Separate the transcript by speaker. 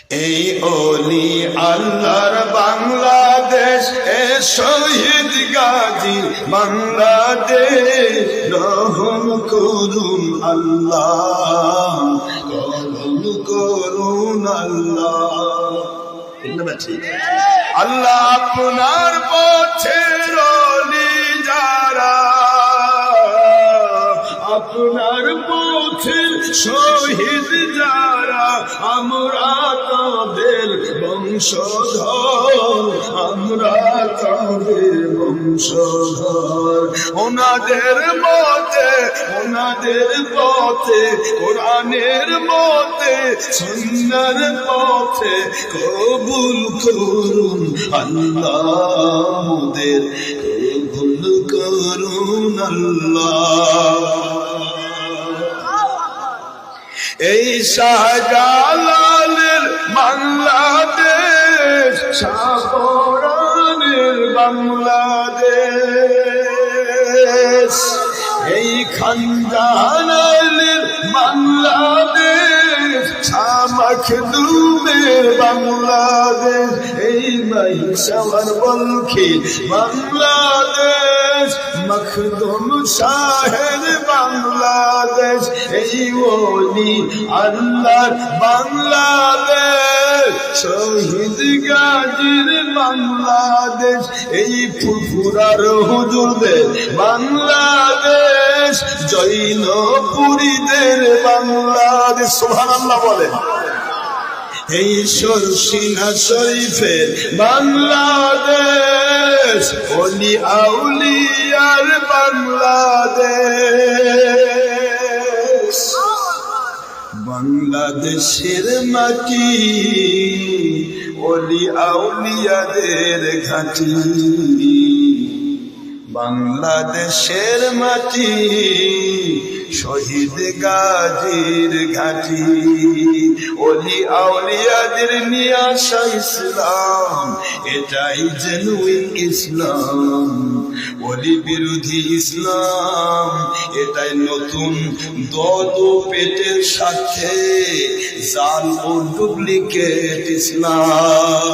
Speaker 1: এই অলি আল্লাহর বাংলাদেশ, এ শহীদ গাজী বাংলাদেশ, রহম করুন আল্লাহ, রহম করুন আল্লাহ। আল্লাহ আপনার পথের অলি যারা, আপনার পথের শহীদ যারা, আমরা তাদের বংশধর, আমরা তাদের বংশধর। ওনাদের মতে, ওনাদের পথে, কোরআনের মতে, সুন্নাহর পথে কবুল করুন আল্লাহ, মোদের কবুল করুন আল্লাহ। এই শাহজালালের বাংলাদেশ, শাহপরানের বাংলাদেশ, এই খানজাহানের বাংলাদেশ, শাহ মখদুমের বাংলাদেশ, এই মহিষাওয়ার বলখি বাংলাদেশ, মখদুম শাহের বাংলাদেশ, এই ওলি আল্লাহর বাংলাদেশ, শহীদ গাজীর বাংলাদেশ, এই ফুরফুরার হুজুরদের বাংলাদেশ, জৈনপুরীদের বাংলাদেশ। সুবহানাল্লাহ বলে। এই শর্ষিনা শরীফের বাংলাদেশ, অলি আউলিয়ার বাংলাদেশ, বাংলাদেশের মাটি অলি আউলিয়াদের ঘাঁটি, বাংলাদেশের মাটি শহীদ গাজীর ঘাঁটি, অলি আউলিয়াদের নিয়ে আসা ইসলাম, এটাই জেনুইন ইসলাম। অলি বিরোধী ইসলাম, এটাই নতুন দল ও পেটের সাথে জাল ও ডুপ্লিকেট ইসলাম।